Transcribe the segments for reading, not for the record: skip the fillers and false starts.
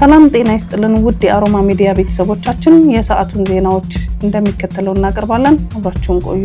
ሰላም ጤና ይስጥልን ውድ የአሮማ ሚዲያ ቤተሰቦቻችን፣ የሰዓቱን ዜናዎች እንደሚከተለው እናቀርባለን። አብራችሁን ቆዩ።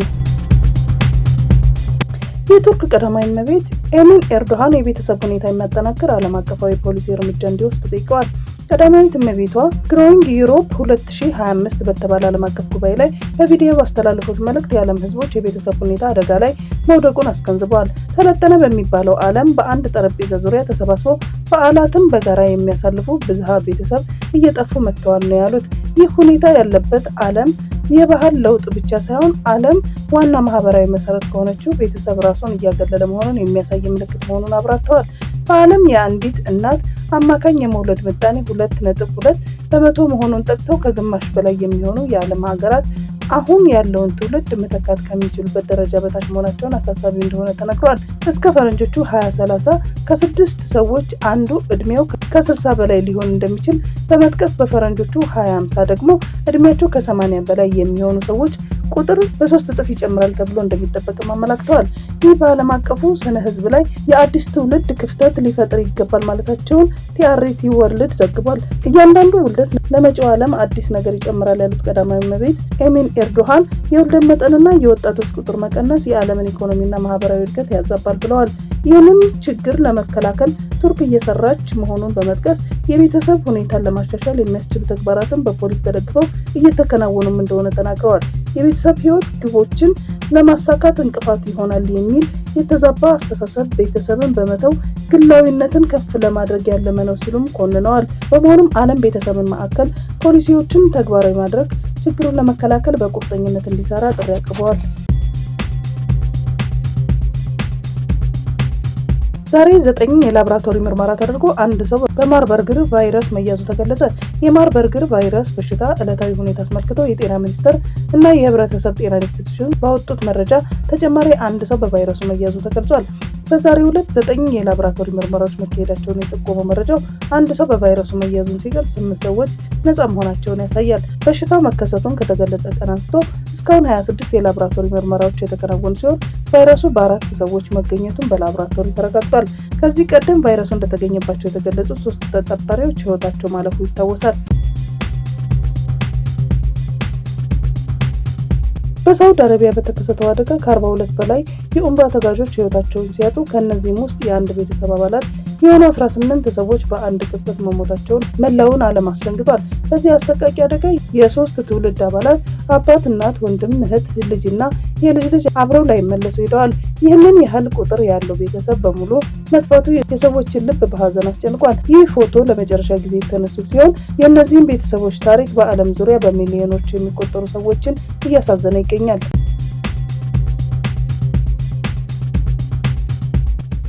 የቱርክ ቀዳማዊ እመቤት ኤሚን ኤርዶሃን የቤተሰብ ሁኔታ የሚያጠናክር ዓለም አቀፋዊ ፖሊሲ እርምጃ እንዲወስድ ጠይቀዋል። ቀዳማዊት እመቤቷ ግሮዊንግ ዩሮፕ 2025 በተባለ ዓለም አቀፍ ጉባኤ ላይ በቪዲዮ ባስተላለፉት መልእክት የዓለም ሕዝቦች የቤተሰብ ሁኔታ አደጋ ላይ መውደቁን አስገንዝበዋል። ሰለጠነ በሚባለው ዓለም በአንድ ጠረጴዛ ዙሪያ ተሰባስበው በዓላትን በጋራ የሚያሳልፉ ብዝሃ ቤተሰብ እየጠፉ መጥተዋል ነው ያሉት። ይህ ሁኔታ ያለበት ዓለም የባህል ለውጥ ብቻ ሳይሆን ዓለም ዋና ማህበራዊ መሰረት ከሆነችው ቤተሰብ ራሱን እያገለለ መሆኑን የሚያሳይ ምልክት መሆኑን አብራርተዋል። በዓለም የአንዲት እናት አማካኝ የመውለድ ምጣኔ 2.2% መሆኑን ጠቅሰው ከግማሽ በላይ የሚሆኑ የዓለም ሀገራት አሁን ያለውን ትውልድ መተካት ከሚችሉበት ደረጃ በታች መሆናቸውን አሳሳቢ እንደሆነ ተነግሯል። እስከ ፈረንጆቹ 2030 ከ6 ሰዎች አንዱ እድሜው ከ60 በላይ ሊሆን እንደሚችል በመጥቀስ በፈረንጆቹ 2050 ደግሞ እድሜያቸው ከ80 በላይ የሚሆኑ ሰዎች ቁጥር በ3 እጥፍ ይጨምራል ተብሎ እንደሚጠበቅም አመላክተዋል። ይህ በዓለም አቀፉ ስነ ህዝብ ላይ የአዲስ ትውልድ ክፍተት ሊፈጥር ይገባል ማለታቸውን ቲአርቲ ወርልድ ዘግቧል። እያንዳንዱ ውልደት ለመጪው ዓለም አዲስ ነገር ይጨምራል ያሉት ቀዳማዊ እመቤት ኤሚን ኤርዶሃን የውልደት መጠንና የወጣቶች ቁጥር መቀነስ የዓለምን ኢኮኖሚና ማህበራዊ እድገት ያዛባል ብለዋል። ይህንን ችግር ለመከላከል ቱርክ እየሰራች መሆኑን በመጥቀስ የቤተሰብ ሁኔታን ለማሻሻል የሚያስችሉ ተግባራትን በፖሊስ ተደግፈው እየተከናወኑም እንደሆነ ተናግረዋል። የቤተሰብ ህይወት ግቦችን ለማሳካት እንቅፋት ይሆናል የሚል የተዛባ አስተሳሰብ ቤተሰብን በመተው ግላዊነትን ከፍ ለማድረግ ያለመ ነው ሲሉም ኮንነዋል። በመሆኑም ዓለም ቤተሰብን ማዕከል ፖሊሲዎችን ተግባራዊ ማድረግ ችግሩን ለመከላከል በቁርጠኝነት እንዲሰራ ጥሪ አቅርበዋል። ዛሬ 9 የላቦራቶሪ ምርመራ ተደርጎ አንድ ሰው በማርበርግ ቫይረስ መያዙ ተገለጸ። የማርበርግ ቫይረስ በሽታ ዕለታዊ ሁኔታ አስመልክቶ የጤና ሚኒስቴር እና የህብረተሰብ ጤና ኢንስቲትዩሽን ባወጡት መረጃ ተጨማሪ አንድ ሰው በቫይረሱ መያዙ ተገልጿል። በዛሬው ዕለት 9 የላቦራቶሪ ምርመራዎች መካሄዳቸውን የጠቆመው መረጃው አንድ ሰው በቫይረሱ መያዙን ሲገልጽ 8 ሰዎች ነፃ መሆናቸውን ያሳያል። በሽታው መከሰቱን ከተገለጸ ቀን አንስቶ እስካሁን 26 የላቦራቶሪ ምርመራዎች የተከናወኑ ሲሆን ቫይረሱ በ4 ሰዎች መገኘቱን በላቦራቶሪ ተረጋግጧል። ከዚህ ቀደም ቫይረሱ እንደተገኘባቸው የተገለጹት 3 ተጠርጣሪዎች ህይወታቸው ማለፉ ይታወሳል። በሳውዲ አረቢያ በተከሰተው አደጋ ከ42 በላይ የኡምራ ተጓዦች ህይወታቸውን ሲያጡ ከእነዚህም ውስጥ የአንድ ቤተሰብ አባላት የሆኑ 18 ሰዎች በአንድ ቅጽበት መሞታቸውን መላውን ዓለም አስደንግጧል። በዚህ አሰቃቂ አደጋ የ3 ትውልድ አባላት አባት፣ እናት፣ ወንድም፣ እህት፣ ልጅና የልጅ ልጅ አብረው ላይመለሱ ሄደዋል። ይህንን ያህል ቁጥር ያለው ቤተሰብ በሙሉ መጥፋቱ የሰዎችን ልብ በሀዘን አስጨንቋል። ይህ ፎቶ ለመጨረሻ ጊዜ የተነሱት ሲሆን የእነዚህም ቤተሰቦች ታሪክ በዓለም ዙሪያ በሚሊዮኖች የሚቆጠሩ ሰዎችን እያሳዘነ ይገኛል።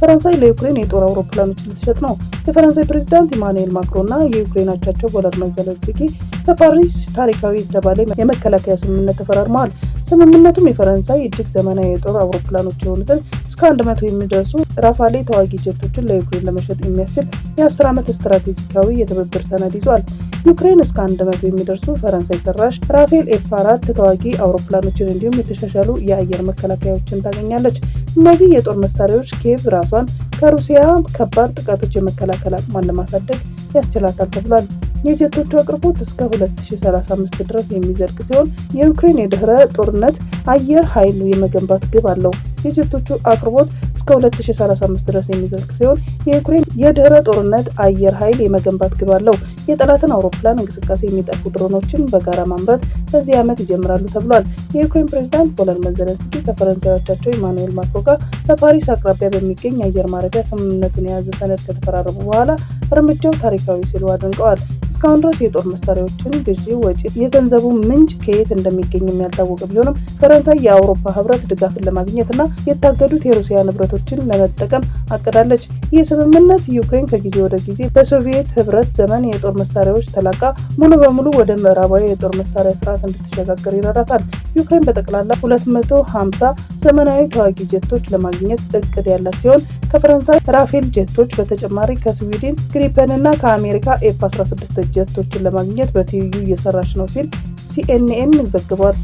ፈረንሳይ ለዩክሬን የጦር አውሮፕላኖችን ልትሸጥ ነው። የፈረንሳይ ፕሬዝዳንት ኢማኑኤል ማክሮን እና የዩክሬን አቻቸው ቮሎዲሚር ዜሌንስኪ በፓሪስ ታሪካዊ የተባለ የመከላከያ ስምምነት ተፈራርመዋል። ስምምነቱም የፈረንሳይ እጅግ ዘመናዊ የጦር አውሮፕላኖች የሆኑትን እስከ 100 የሚደርሱ ራፋሌ ተዋጊ ጀቶችን ለዩክሬን ለመሸጥ የሚያስችል የ10 ዓመት ስትራቴጂካዊ የትብብር ሰነድ ይዟል። ዩክሬን እስከ 100 የሚደርሱ ፈረንሳይ ሰራሽ ራፋኤል ኤፍ4 ተዋጊ አውሮፕላኖችን እንዲሁም የተሻሻሉ የአየር መከላከያዎችን ታገኛለች። እነዚህ የጦር መሳሪያዎች ኪየቭ ራሷን ከሩሲያ ከባድ ጥቃቶች የመከላከል አቅሟን ለማሳደግ ያስችላታል ተብሏል። የጀቶቹ አቅርቦት እስከ 2035 ድረስ የሚዘልቅ ሲሆን የዩክሬን የድህረ ጦርነት አየር ኃይል የመገንባት ግብ አለው። የጀቶቹ አቅርቦት እስከ 2035 ድረስ የሚዘልቅ ሲሆን የዩክሬን የድህረ ጦርነት አየር ኃይል የመገንባት ግብ አለው። የጠላትን አውሮፕላን እንቅስቃሴ የሚጠፉ ድሮኖችን በጋራ ማምረት በዚህ ዓመት ይጀምራሉ ተብሏል። የዩክሬን ፕሬዝዳንት ቮሎዲሚር ዜሌንስኪ ከፈረንሳይ አቻቸው ኢማኑኤል ማክሮን ጋር በፓሪስ አቅራቢያ በሚገኝ አየር ማረፊያ ስምምነቱን የያዘ ሰነድ ከተፈራረሙ በኋላ እርምጃው ታሪካዊ ሲሉ አድንቀዋል። እስካሁን ድረስ የጦር መሳሪያዎችን ግዢ ወጪ የገንዘቡ ምንጭ ከየት እንደሚገኝ ያልታወቀ ቢሆንም ፈረንሳይ የአውሮፓ ህብረት ድጋፍን ለማግኘትና የታገዱት የሩሲያ ንብረቶችን ለመጠቀም አቅዳለች። ይህ ስምምነት ዩክሬን ከጊዜ ወደ ጊዜ በሶቪየት ህብረት ዘመን የጦር መሳሪያዎች ተላቃ ሙሉ በሙሉ ወደ ምዕራባዊ የጦር መሳሪያ ስርዓት እንድትሸጋገር ይረዳታል። ዩክሬን በጠቅላላ 250 ዘመናዊ ተዋጊ ጀቶች ለማግኘት እቅድ ያላት ሲሆን ከፈረንሳይ ራፌል ጀቶች በተጨማሪ ከስዊድን ግሪፐን እና ከአሜሪካ ኤፍ16 ጀቶችን ለማግኘት በትይዩ እየሰራች ነው ሲል ሲኤንኤን ዘግቧል።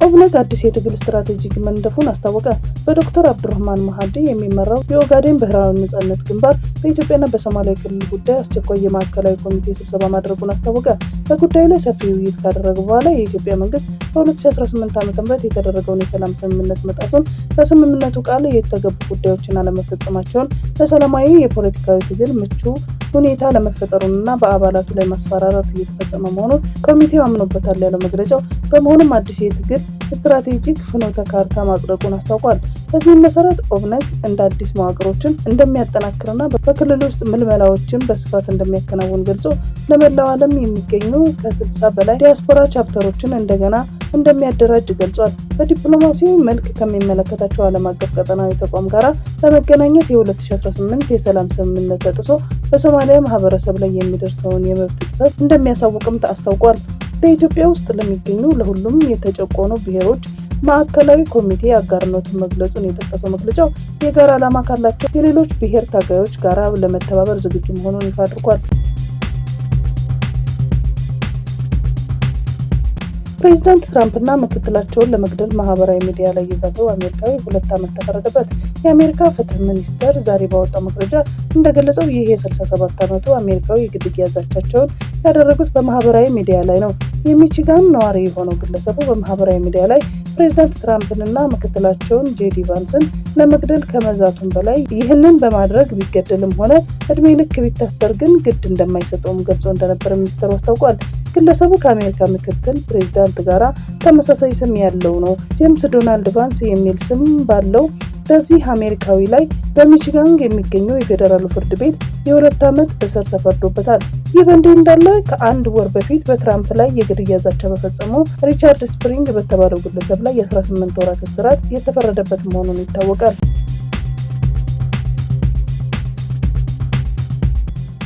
ኦብነግ አዲስ የትግል ስትራቴጂክ መንደፉን አስታወቀ። በዶክተር አብዱራህማን ማህዲ የሚመራው የኦጋዴን ብሔራዊ ነጻነት ግንባር በኢትዮጵያና በሶማሊያ ክልል ጉዳይ አስቸኳይ የማዕከላዊ ኮሚቴ ስብሰባ ማድረጉን አስታወቀ። በጉዳዩ ላይ ሰፊ ውይይት ካደረገ በኋላ የኢትዮጵያ መንግስት በ2018 ዓ.ም የተደረገውን የሰላም ስምምነት መጣሱን፣ በስምምነቱ ቃል የተገቡ ጉዳዮችን አለመፈጸማቸውን፣ ለሰላማዊ የፖለቲካዊ ትግል ምቹ ሁኔታ ለመፈጠሩንና በአባላቱ ላይ ማስፈራራት እየተፈጸመ መሆኑን ኮሚቴው አምኖበታል ያለው መግለጫው፣ በመሆኑም አዲስ የትግል ስትራቴጂክ ፍኖተ ካርታ ማጽደቁን አስታውቋል። በዚህም መሰረት ኦብነግ እንደ አዲስ መዋቅሮችን እንደሚያጠናክርና በክልል ውስጥ ምልመላዎችን በስፋት እንደሚያከናውን ገልጾ ለመላው ዓለም የሚገኙ ከ60 በላይ ዲያስፖራ ቻፕተሮችን እንደገና እንደሚያደራጅ ገልጿል። በዲፕሎማሲያዊ መልክ ከሚመለከታቸው ዓለም አቀፍ ቀጠናዊ ተቋም ጋራ በመገናኘት የ2018 የሰላም ስምምነት ተጥሶ በሶማሊያ ማህበረሰብ ላይ የሚደርሰውን የመብት ጥሰት እንደሚያሳውቅም አስታውቋል። በኢትዮጵያ ውስጥ ለሚገኙ ለሁሉም የተጨቆኑ ብሔሮች ማዕከላዊ ኮሚቴ አጋርነቱን መግለጹን የጠቀሰው መግለጫው የጋራ ዓላማ ካላቸው የሌሎች ብሔር ታጋዮች ጋራ ለመተባበር ዝግጁ መሆኑን ይፋ አድርጓል። ፕሬዚዳንት ትራምፕና ምክትላቸውን ለመግደል ማህበራዊ ሚዲያ ላይ የዛተው አሜሪካዊ 2 ዓመት ተፈረደበት። የአሜሪካ ፍትህ ሚኒስቴር ዛሬ ባወጣው መግለጫ እንደገለጸው ይህ የ67 ዓመቱ አሜሪካዊ የግድያ ዛቻቸውን ያደረጉት በማህበራዊ ሚዲያ ላይ ነው። የሚቺጋን ነዋሪ የሆነው ግለሰቡ በማህበራዊ ሚዲያ ላይ ፕሬዚዳንት ትራምፕንና ምክትላቸውን ጄዲ ቫንስን ለመግደል ከመዛቱም በላይ ይህንን በማድረግ ቢገደልም ሆነ እድሜ ልክ ቢታሰር ግን ግድ እንደማይሰጠውም ገልጾ እንደነበር ሚኒስቴሩ አስታውቋል። ግለሰቡ ከአሜሪካ ምክትል ፕሬዚዳንት ጋራ ተመሳሳይ ስም ያለው ነው። ጄምስ ዶናልድ ቫንስ የሚል ስም ባለው በዚህ አሜሪካዊ ላይ በሚቺጋን የሚገኘው የፌዴራሉ ፍርድ ቤት የ2 ዓመት እስር ተፈርዶበታል። ይህ በእንዲህ እንዳለ ከ1 ወር በፊት በትራምፕ ላይ የግድያ ዛቻ በፈጸመው ሪቻርድ ስፕሪንግ በተባለው ግለሰብ ላይ የ18 ወራት እስራት የተፈረደበት መሆኑን ይታወቃል።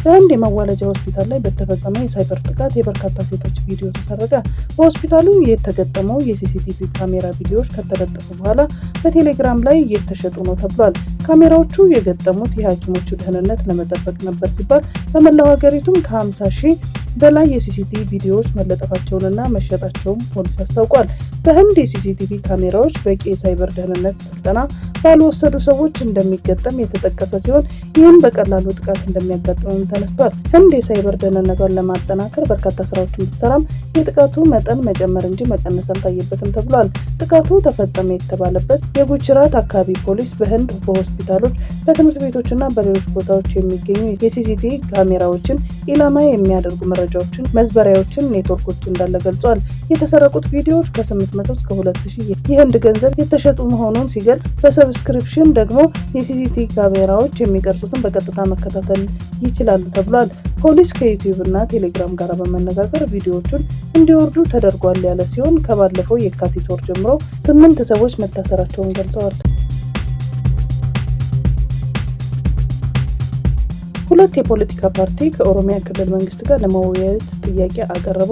በህንድ የማዋለጃ ሆስፒታል ላይ በተፈጸመ የሳይበር ጥቃት የበርካታ ሴቶች ቪዲዮ ተሰረቀ። በሆስፒታሉ የተገጠመው የሲሲቲቪ ካሜራ ቪዲዮዎች ከተለጠፉ በኋላ በቴሌግራም ላይ እየተሸጡ ነው ተብሏል። ካሜራዎቹ የገጠሙት የሐኪሞቹ ደህንነት ለመጠበቅ ነበር ሲባል በመላው ሀገሪቱም ከ50,000 በላይ የሲሲቲቪ ቪዲዮዎች መለጠፋቸውንና መሸጣቸውን ፖሊስ አስታውቋል። በህንድ የሲሲቲቪ ካሜራዎች በቂ የሳይበር ደህንነት ስልጠና ባልወሰዱ ሰዎች እንደሚገጠም የተጠቀሰ ሲሆን ይህም በቀላሉ ጥቃት እንደሚያጋጥመም ተነስቷል። ህንድ የሳይበር ደህንነቷን ለማጠናከር በርካታ ስራዎችን ብትሰራም የጥቃቱ መጠን መጨመር እንጂ መቀነስ አልታየበትም ተብሏል። ጥቃቱ ተፈጸመ የተባለበት የጉጅራት አካባቢ ፖሊስ በህንድ በሆስፒታሎች፣ በትምህርት ቤቶችና በሌሎች ቦታዎች የሚገኙ የሲሲቲቪ ካሜራዎችን ኢላማ የሚያደርጉ መረጃዎችን፣ መዝበሪያዎችን፣ ኔትወርኮች እንዳለ ገልጿል። የተሰረቁት ቪዲዮዎች ከ800 እስከ 2000 የህንድ ገንዘብ የተሸጡ መሆኑን ሲገልጽ፣ በሰብስክሪፕሽን ደግሞ የሲሲቲቪ ካሜራዎች የሚቀርጹትን በቀጥታ መከታተል ይችላሉ ተብሏል። ፖሊስ ከዩቲዩብ እና ቴሌግራም ጋር በመነጋገር ቪዲዮዎቹን እንዲወርዱ ተደርጓል ያለ ሲሆን ከባለፈው የካቲት ወር ጀምሮ 8 ሰዎች መታሰራቸውን ገልጸዋል። 2 የፖለቲካ ፓርቲ ከኦሮሚያ ክልል መንግስት ጋር ለመወያየት ጥያቄ አቀረቡ።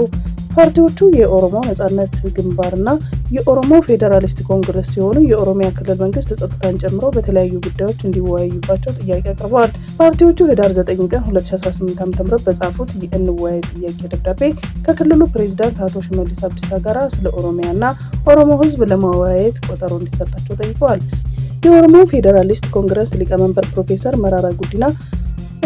ፓርቲዎቹ የኦሮሞ ነጻነት ግንባርና የኦሮሞ ፌዴራሊስት ኮንግረስ ሲሆኑ የኦሮሚያ ክልል መንግስት ጸጥታን ጨምሮ በተለያዩ ጉዳዮች እንዲወያዩባቸው ጥያቄ አቅርበዋል። ፓርቲዎቹ ህዳር 9 ቀን 2018 ዓ.ም በጻፉት የእንወያይ ጥያቄ ደብዳቤ ከክልሉ ፕሬዝዳንት አቶ ሽመልስ አብዲሳ ጋር ስለ ኦሮሚያና ኦሮሞ ህዝብ ለመወያየት ቀጠሮ እንዲሰጣቸው ጠይቀዋል። የኦሮሞ ፌዴራሊስት ኮንግረስ ሊቀመንበር ፕሮፌሰር መራራ ጉዲና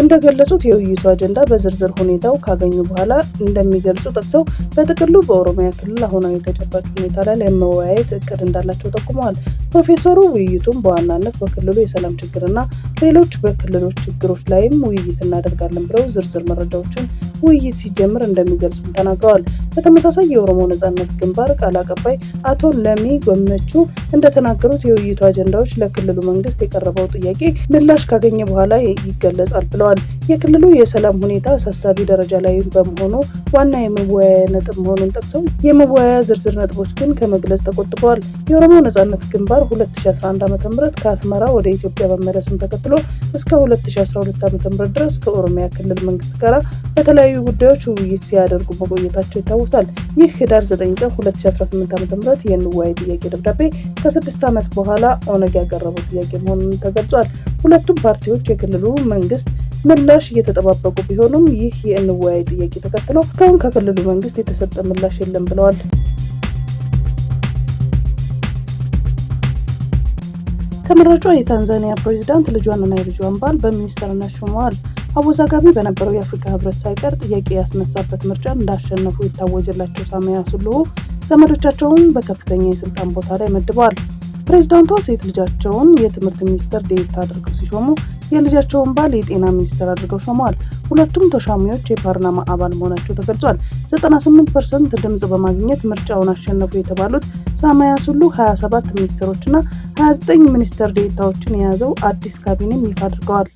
እንደገለጹት የውይይቱ አጀንዳ በዝርዝር ሁኔታው ካገኙ በኋላ እንደሚገልጹ ጠቅሰው በጥቅሉ በኦሮሚያ ክልል አሁናዊ ተጨባጭ ሁኔታ ላይ ለመወያየት እቅድ እንዳላቸው ጠቁመዋል። ፕሮፌሰሩ ውይይቱን በዋናነት በክልሉ የሰላም ችግርና ሌሎች በክልሎች ችግሮች ላይም ውይይት እናደርጋለን ብለው ዝርዝር መረጃዎችን ውይይት ሲጀምር እንደሚገልጹም ተናግረዋል። በተመሳሳይ የኦሮሞ ነጻነት ግንባር ቃል አቀባይ አቶ ለሚ ጎመቹ እንደተናገሩት የውይይቱ አጀንዳዎች ለክልሉ መንግስት የቀረበው ጥያቄ ምላሽ ካገኘ በኋላ ይገለጻል ብለዋል። የክልሉ የሰላም ሁኔታ አሳሳቢ ደረጃ ላይ በመሆኑ ዋና የመወያያ ነጥብ መሆኑን ጠቅሰው የመወያያ ዝርዝር ነጥቦች ግን ከመግለጽ ተቆጥበዋል። የኦሮሞ ነጻነት ግንባር 2011 ዓ.ም ከአስመራ ወደ ኢትዮጵያ መመለሱን ተከትሎ እስከ 2012 ዓ.ም ድረስ ከኦሮሚያ ክልል መንግስት ጋር በተለያዩ ጉዳዮች ውይይት ሲያደርጉ መቆየታቸው ይታወሳል። ይህ ህዳር 9 ቀን 2018 ዓ.ም የእንወያይ ጥያቄ ደብዳቤ ከ6 ዓመት በኋላ ኦነግ ያቀረበው ጥያቄ መሆኑን ተገልጿል። ሁለቱም ፓርቲዎች የክልሉ መንግስት ምላሽ እየተጠባበቁ ቢሆኑም ይህ የእንወያይ ጥያቄ ተከትሎ እስካሁን ከክልሉ መንግስት የተሰጠ ምላሽ የለም ብለዋል። ተመራጯ የታንዛኒያ ፕሬዝዳንት ልጇንና የልጇን ባል በሚኒስትርነት ሾመዋል። አወዛጋቢ በነበረው የአፍሪካ ህብረት ሳይቀር ጥያቄ ያስነሳበት ምርጫን እንዳሸነፉ የታወጀላቸው ሳሚያ ሱሉሁ ዘመዶቻቸውን በከፍተኛ የስልጣን ቦታ ላይ መድበዋል። ፕሬዝዳንቷ ሴት ልጃቸውን የትምህርት ሚኒስትር ዴኤታ አድርገው ሲሾሙ የልጃቸውን ባል የጤና ሚኒስትር አድርገው ሾመዋል። ሁለቱም ተሿሚዎች የፓርላማ አባል መሆናቸው ተገልጿል። 98% ድምጽ በማግኘት ምርጫውን አሸነፉ የተባሉት ሳሚያ ሱሉሁ 27 ሚኒስትሮችና 29 ሚኒስትር ዴኤታዎችን የያዘው አዲስ ካቢኔም ይፋ አድርገዋል።